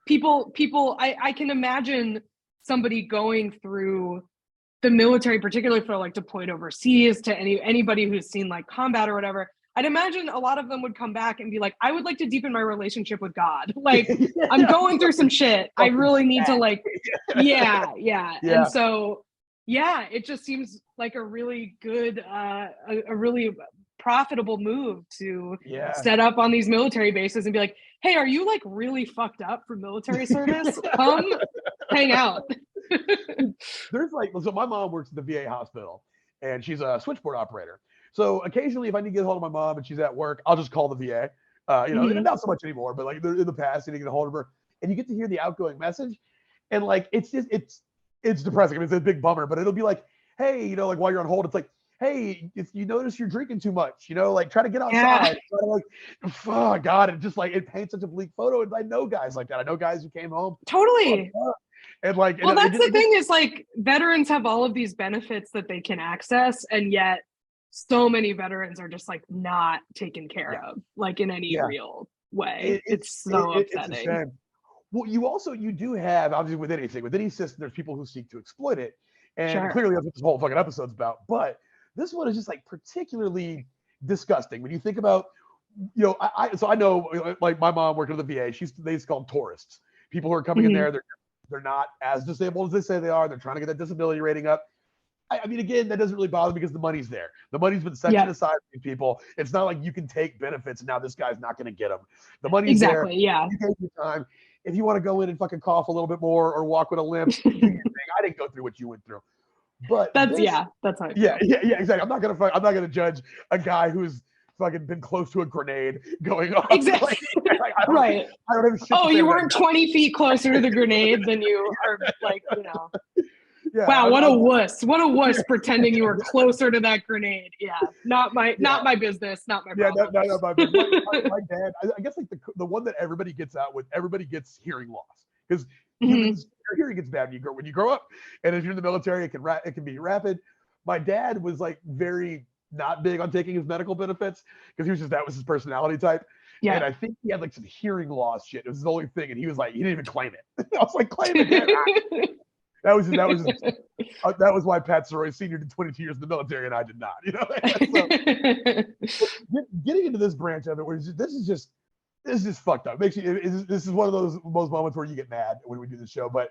people, I can imagine somebody going through the military, particularly for like deployed overseas, to anybody who's seen like combat or whatever. I'd imagine a lot of them would come back and be like, I would like to deepen my relationship with God. Like, I'm going through some shit. I really need to like, yeah. And so, it just seems like a really good, a really profitable move to set up on these military bases and be like, hey, are you like really fucked up for military service? Come hang out. There's like, so my mom works at the VA hospital and she's a switchboard operator. So occasionally if I need to get a hold of my mom and she's at work, I'll just call the VA, not so much anymore, but like in the past, you get a hold of her and you get to hear the outgoing message. And like, it's depressing. I mean, it's a big bummer, but it'll be like, hey, like while you're on hold, it's like, hey, if you notice you're drinking too much, like try to get outside. Try to like, oh God, it paints such a bleak photo. And I know guys like that. I know guys who came home. Totally. And like, well, that's the thing is like veterans have all of these benefits that they can access, and yet so many veterans are just like not taken care of, like in any real way. It's so upsetting. It's a shame. Well, you do have, obviously with any system, there's people who seek to exploit it. And clearly that's what this whole fucking episode's about. But this one is just like particularly disgusting when you think about, I know like my mom worked at the VA. They call them tourists. People who are coming in there, they're not as disabled as they say they are. They're trying to get that disability rating up. I mean, again, that doesn't really bother me because the money's there. The money's been set aside for these people. It's not like you can take benefits and now this guy's not going to get them. The money's there. Yeah. You take your time. If you want to go in and fucking cough a little bit more or walk with a limp, do your thing. I didn't go through what you went through. But that's how I feel. Exactly. I'm not gonna judge a guy who's fucking been close to a grenade going off. Exactly. I don't have shit. Oh, you weren't 20 feet closer to the grenade than you are, like, wow, what a wuss! What a wuss pretending you were closer to that grenade. Yeah, not my business, not my problem. Not my business. My dad, I guess like the one that everybody gets hearing loss because humans, your hearing gets bad when you grow up, and if you're in the military, it can be rapid. My dad was like very not big on taking his medical benefits because that was his personality type. Yeah. And I think he had like some hearing loss shit. It was his only thing, and he was like, he didn't even claim it. I was like, claim it. That was why Pat Soroy Sr. did 22 years in the military and I did not. So, getting into this branch of it, this is just fucked up. This is one of those moments where you get mad when we do this show. But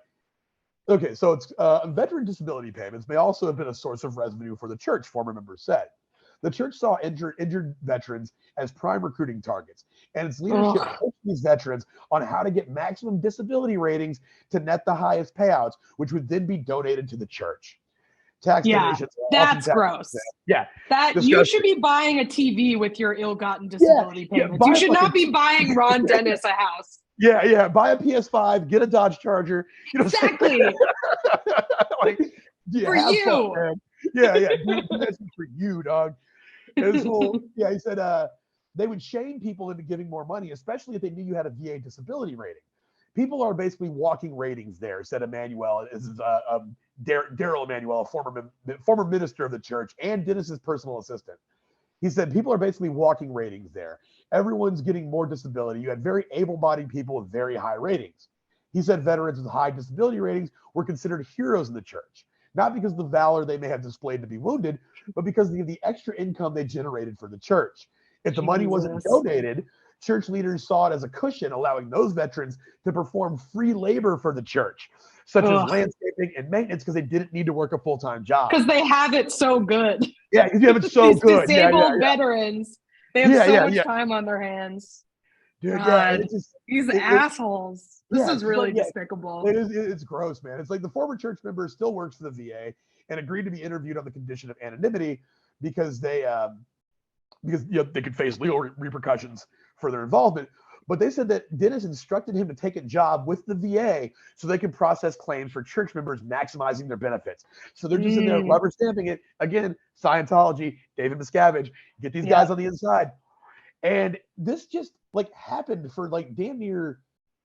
okay, so it's veteran disability payments may also have been a source of revenue for the church, former members said. The church saw injured veterans as prime recruiting targets, and its leadership coached these veterans on how to get maximum disability ratings to net the highest payouts, which would then be donated to the church. Tax donations. That's gross. Yeah. You should be buying a TV with your ill-gotten disability payments. You should not be buying Ron Dennis a house. Yeah. Buy a PS5, get a Dodge Charger. Exactly. For you. Fun, man. Yeah. That's for you, dog. He said they would shame people into giving more money, especially if they knew you had a VA disability rating. People are basically walking ratings there, said Emmanuel. This is Daryl Emmanuel, a former minister of the church and Dennis's personal assistant. He said people are basically walking ratings there. Everyone's getting more disability. You had very able-bodied people with very high ratings. He said veterans with high disability ratings were considered heroes in the church, not because of the valor they may have displayed to be wounded, but because of the extra income they generated for the church. If the money wasn't donated, church leaders saw it as a cushion, allowing those veterans to perform free labor for the church, such as landscaping and maintenance, because they didn't need to work a full-time job. Because they have it so good. Yeah, you have it so good. Disabled veterans They have so much time on their hands. Dude, God, it's just these assholes. This is really like, despicable. It's gross, man. It's like the former church member still works for the VA and agreed to be interviewed on the condition of anonymity because they they could face legal repercussions for their involvement. But they said that Denis instructed him to take a job with the VA so they can process claims for church members maximizing their benefits. So they're just in there rubber stamping it. Again, Scientology, David Miscavige, get these guys on the inside. And this just like happened for like damn near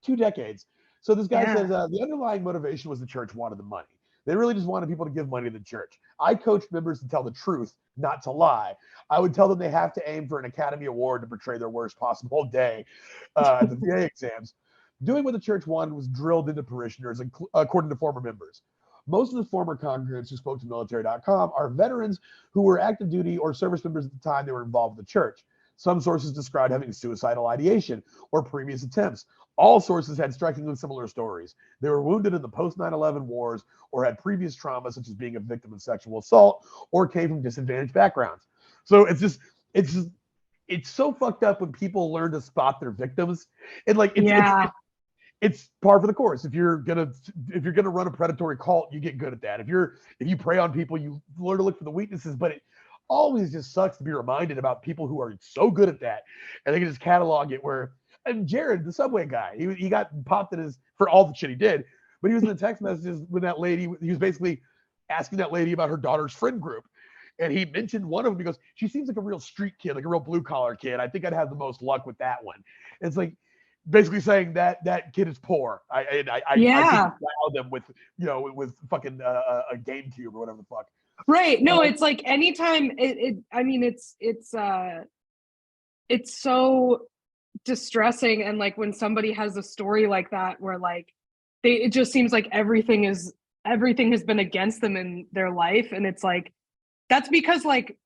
2 decades. So this guy says the underlying motivation was the church wanted the money. They really just wanted people to give money to the church. I coached members to tell the truth, not to lie. I would tell them they have to aim for an Academy Award to portray their worst possible day at the VA exams. Doing what the church wanted was drilled into parishioners, according to former members. Most of the former congregants who spoke to military.com are veterans who were active duty or service members at the time they were involved with the church. Some sources described having suicidal ideation or previous attempts. All sources had strikingly similar stories. They were wounded in the post 9/11 wars or had previous trauma, such as being a victim of sexual assault, or came from disadvantaged backgrounds. So it's so fucked up when people learn to spot their victims. And like it's par for the course. If you're gonna run a predatory cult, you get good at that. If you prey on people, you learn to look for the weaknesses. But it always just sucks to be reminded about people who are so good at that, and they can just catalog it. And Jared, the subway guy, he got popped in for all the shit he did, but he was in the text messages with that lady. He was basically asking that lady about her daughter's friend group. And he mentioned one of them because she seems like a real street kid, like a real blue collar kid. I think I'd have the most luck with that one. It's like basically saying that kid is poor. I think wow them with fucking a GameCube or whatever the fuck. Right. No, it's like anytime it's so distressing. And like when somebody has a story like that where like it just seems like everything has been against them in their life. And it's like, that's because like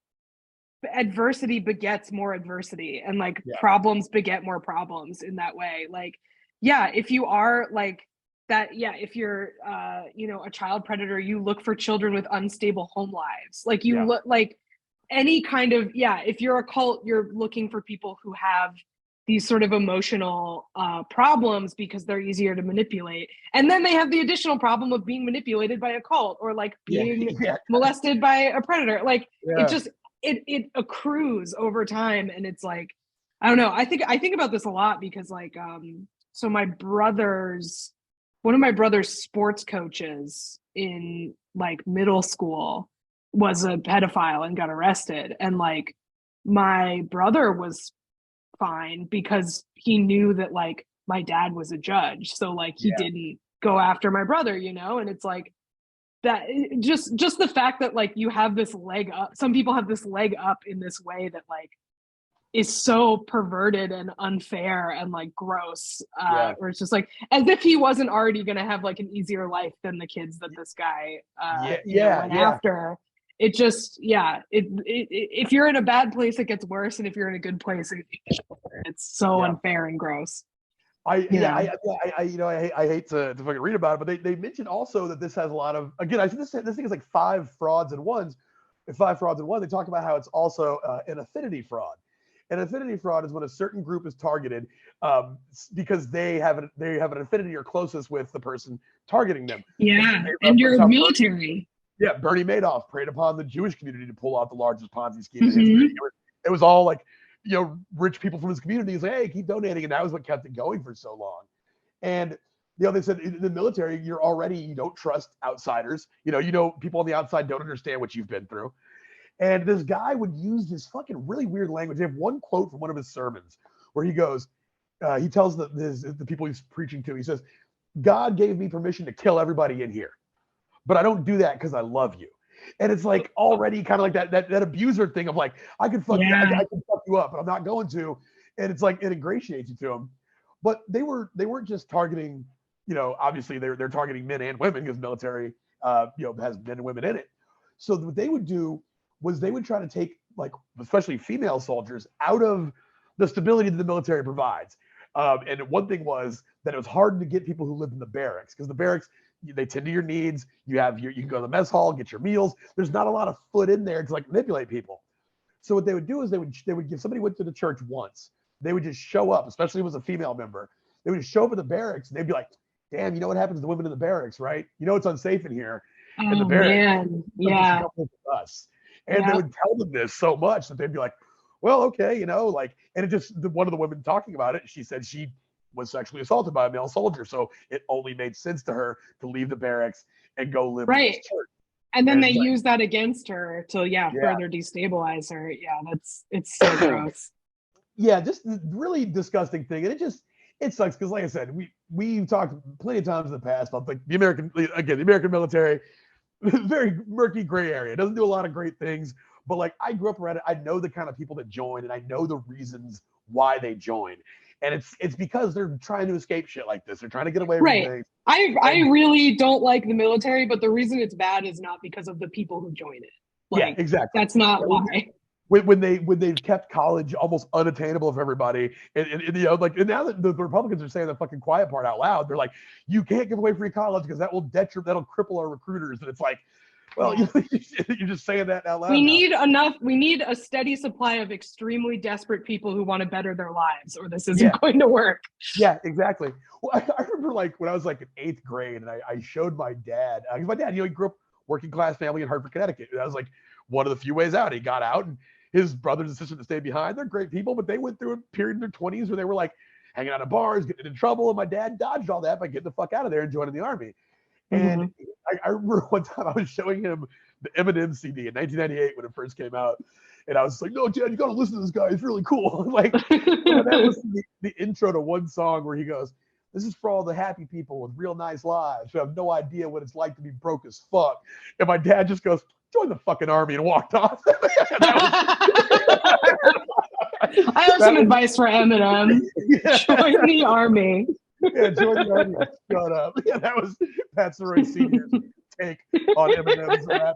adversity begets more adversity, and like problems beget more problems in that way. Like, if you are like that, if you're a child predator, you look for children with unstable home lives. Like you look like any kind of if you're a cult, you're looking for people who have these sort of emotional problems because they're easier to manipulate. And then they have the additional problem of being manipulated by a cult or like being molested by a predator. Like it accrues over time. And it's like, I don't know. I think about this a lot because like, so one of my brother's sports coaches in like middle school was a pedophile and got arrested. And like my brother was fine because he knew that like my dad was a judge, so like he didn't go after my brother, and it's like that just the fact that like you have this leg up, some people have this leg up in this way that like is so perverted and unfair and like gross, where it's just like as if he wasn't already gonna have like an easier life than the kids that this guy went after. It just, if you're in a bad place, it gets worse. And if you're in a good place, it's so unfair and gross. I hate to fucking read about it, but they mentioned also that this has a lot of, again, I think this thing is like 5 frauds in one. They talk about how it's also an affinity fraud. An affinity fraud is when a certain group is targeted because they have an affinity or closeness with the person targeting them. And you're military. Bernie Madoff preyed upon the Jewish community to pull out the largest Ponzi scheme in history. It was all like, rich people from his community. He's like, hey, keep donating. And that was what kept it going for so long. And, they said in the military, you don't trust outsiders. People on the outside don't understand what you've been through. And this guy would use this fucking really weird language. They have one quote from one of his sermons where he goes, he tells the people he's preaching to, he says, God gave me permission to kill everybody in here, but I don't do that because I love you. And it's like already kind of like that abuser thing of like, I can fuck you, I can fuck you up, but I'm not going to. And it's like, it ingratiates you to them. But they weren't just targeting, obviously they're targeting men and women because military, has men and women in it. So what they would do was they would try to take like, especially female soldiers out of the stability that the military provides. And one thing was that it was hard to get people who lived in the barracks because the barracks, they tend to your needs. You can go to the mess hall, get your meals. There's not a lot of foot in there to like manipulate people. So what they would do is they would if somebody went to the church once, they would just show up, especially if it was a female member. They would just show up at the barracks and they'd be like, damn, you know what happens to the women in the barracks, right? You know it's unsafe in here in the Oh barracks. man, Like, you should yeah, come with us. And they would tell them this so much that they'd be like, well, okay, you know, like, and it just, one of the women talking about it, she said she was sexually assaulted by a male soldier. So it only made sense to her to leave the barracks and go live in this church. And then they use that against her to further destabilize her. Yeah, it's so gross. Yeah, just really disgusting thing. And it sucks because, like I said, we've talked plenty of times in the past about like the American military, very murky gray area. It doesn't do a lot of great things, but like I grew up around it. I know the kind of people that join, and I know the reasons why they join. And it's because they're trying to escape shit like this. They're trying to get away from things. I really don't like the military, but the reason it's bad is not because of the people who join it. Like, yeah, exactly. That's not why. When they've kept college almost unattainable for everybody, and you know, like, and now that the Republicans are saying the fucking quiet part out loud, they're like, you can't give away free college because that'll cripple our recruiters. And it's like, well, you're just saying that out loud. We need a steady supply of extremely desperate people who want to better their lives, or this isn't going to work. Yeah, exactly. Well, I remember like when I was like in 8th grade, and I showed my dad. My dad, you know, he grew up working class family in Hartford, Connecticut. That was like one of the few ways out. He got out, and his brothers and sisters that stayed behind, they're great people, but they went through a period in their 20s where they were like hanging out at bars, getting in trouble. And my dad dodged all that by getting the fuck out of there and joining the Army. And I remember one time I was showing him the Eminem CD in 1998 when it first came out. And I was like, no, Dad, you got to listen to this guy. He's really cool. Like, and that was the intro to one song where he goes, this is for all the happy people with real nice lives who have no idea what it's like to be broke as fuck. And my dad just goes, join the fucking Army, and walked off. I have some advice for Eminem. Join the Army. Yeah, join the Army. Shut up. Yeah, that was Pat Saroy Sr.'s take on Eminem's rap.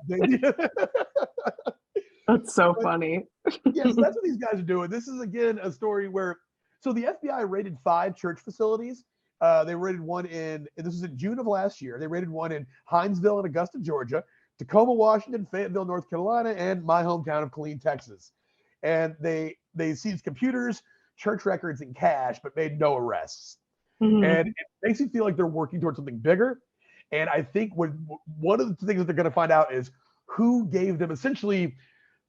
That's so funny. Yeah, so that's what these guys are doing. This is, again, a story where, so the FBI raided 5 church facilities. They raided one this was in June of last year. They raided one in Hinesville and Augusta, Georgia, Tacoma, Washington, Fayetteville, North Carolina, and my hometown of Killeen, Texas. And they seized computers, church records, and cash, but made no arrests. And it makes me feel like they're working towards something bigger. And I think one of the things that they're going to find out is who gave them essentially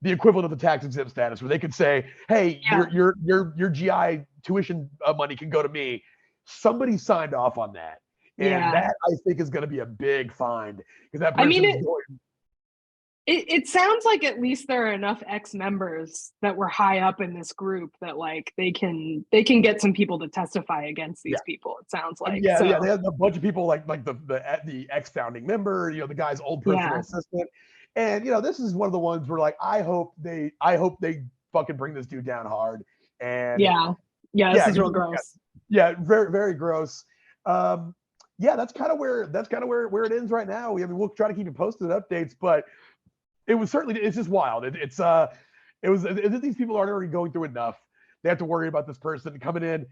the equivalent of the tax exempt status, where they could say, hey, your GI tuition money can go to me. Somebody signed off on that. And that, I think, is going to be a big find, because that person it sounds like at least there are enough ex-members that were high up in this group that like they can get some people to testify against these people. It sounds like they had a bunch of people like the ex-founding member, you know, the guy's old personal assistant, and you know, this is one of the ones where like I hope they fucking bring this dude down hard. And this is real gross. Yeah, very, very gross. That's kind of where it ends right now. I mean, we'll try to keep you posted with updates, but it's just wild. These people aren't already going through enough. They have to worry about this person coming in.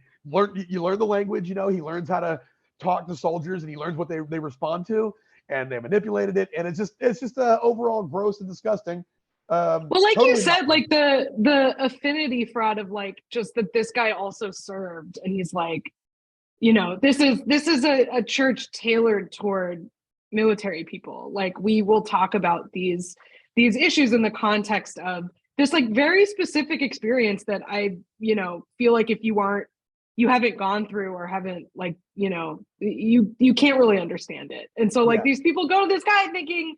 You learn the language, you know, he learns how to talk to soldiers, and he learns what they respond to, and they manipulated it. And it's just overall gross and disgusting. Well, like totally you said, like the affinity fraud of like, just that this guy also served, and he's like, you know, this is a church tailored toward military people. Like, we will talk about these issues in the context of this like very specific experience that I, you know, feel like if you haven't gone through or haven't, like, you know, you can't really understand it. And so like these people go to this guy thinking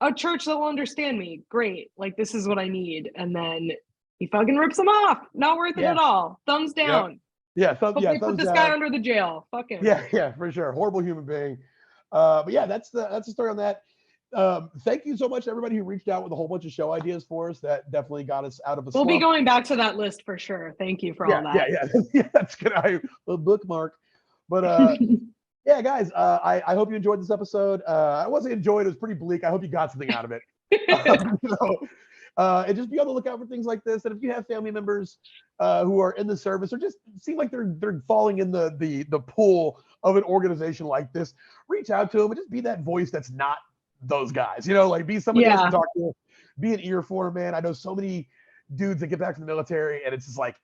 a church that will understand me. Great. Like, this is what I need. And then he fucking rips them off. Not worth it at all. Thumbs down. Put this guy under the jail. Fuck him. Yeah, for sure. Horrible human being. But yeah, that's the story on that. Thank you so much to everybody who reached out with a whole bunch of show ideas for us. That definitely got us out of a slump. We'll be going back to that list for sure. Thank you for all that. Yeah, that's good. A bookmark. But yeah, guys, I hope you enjoyed this episode. I wasn't enjoyed. It was pretty bleak. I hope you got something out of it. And just be on the lookout for things like this. And if you have family members who are in the service, or just seem like they're falling in the pool of an organization like this, reach out to them and just be that voice that's not those guys. You know, like, be somebody else to talk to, be an ear for them, man. I know so many dudes that get back from the military, and it's just like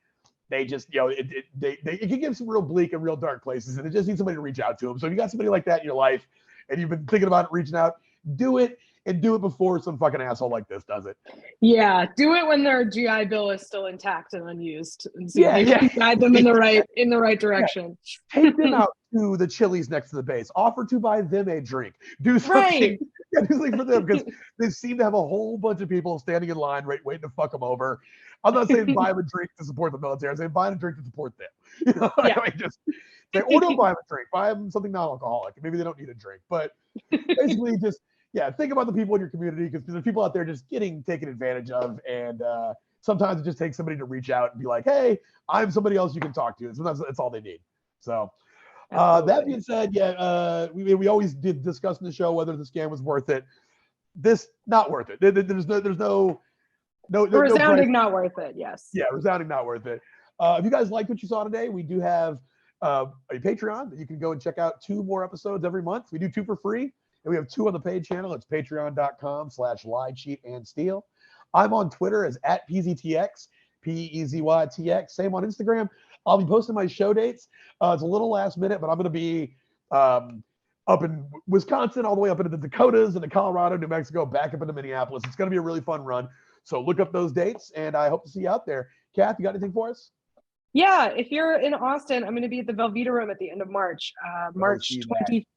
they just, it can give some real bleak and real dark places, and it just needs somebody to reach out to them. So if you got somebody like that in your life, and you've been thinking about reaching out, do it, and do it before some fucking asshole like this does it. Yeah, do it when their GI Bill is still intact and unused, and see if you can guide them in the right direction. Take them out to the Chili's next to the base. Offer to buy them a drink. Do something, right. Do something for them, because they seem to have a whole bunch of people standing in line waiting to fuck them over. I'm not saying buy them a drink to support the military. I'm saying buy them a drink to support them. Just say, or don't buy them a drink. Buy them something non-alcoholic. Maybe they don't need a drink, but basically just. Yeah, think about the people in your community, because there's people out there just getting taken advantage of, and sometimes it just takes somebody to reach out and be like, hey, I'm somebody else you can talk to. And sometimes that's all they need. So that being said, we always did discuss in the show whether the scam was worth it. This, not worth it. There's no resounding not worth it, yes. Yeah, resounding not worth it. If you guys liked what you saw today, we do have a Patreon that you can go and check out 2 more episodes every month. We do 2 for free. And we have 2 on the paid channel. It's patreon.com/lie-cheat-and-steal. I'm on Twitter as @PZTX, PEZYTX. Same on Instagram. I'll be posting my show dates. It's a little last minute, but I'm going to be up in Wisconsin, all the way up into the Dakotas, into Colorado, New Mexico, back up into Minneapolis. It's going to be a really fun run. So look up those dates, and I hope to see you out there. Kath, you got anything for us? Yeah, if you're in Austin, I'm going to be at the Velveeta Room at the end of March, March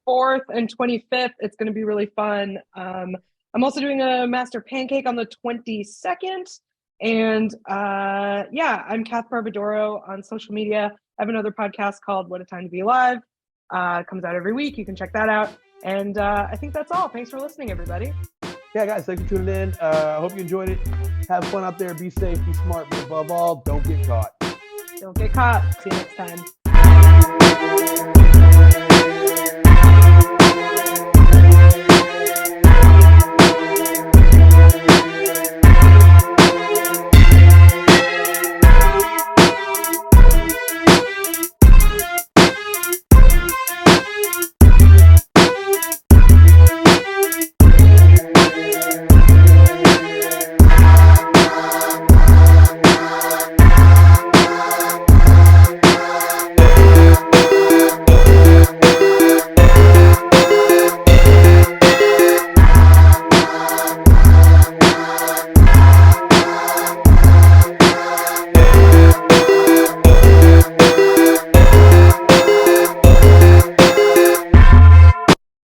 24th and 25th. It's going to be really fun. I'm also doing a Master Pancake on the 22nd. And I'm Kath Barbadoro on social media. I have another podcast called What a Time to Be Alive. It comes out every week. You can check that out. And I think that's all. Thanks for listening, everybody. Yeah, guys, thanks for tuning in. I hope you enjoyed it. Have fun out there. Be safe, be smart, but above all, don't get caught. Don't get caught. See you next time.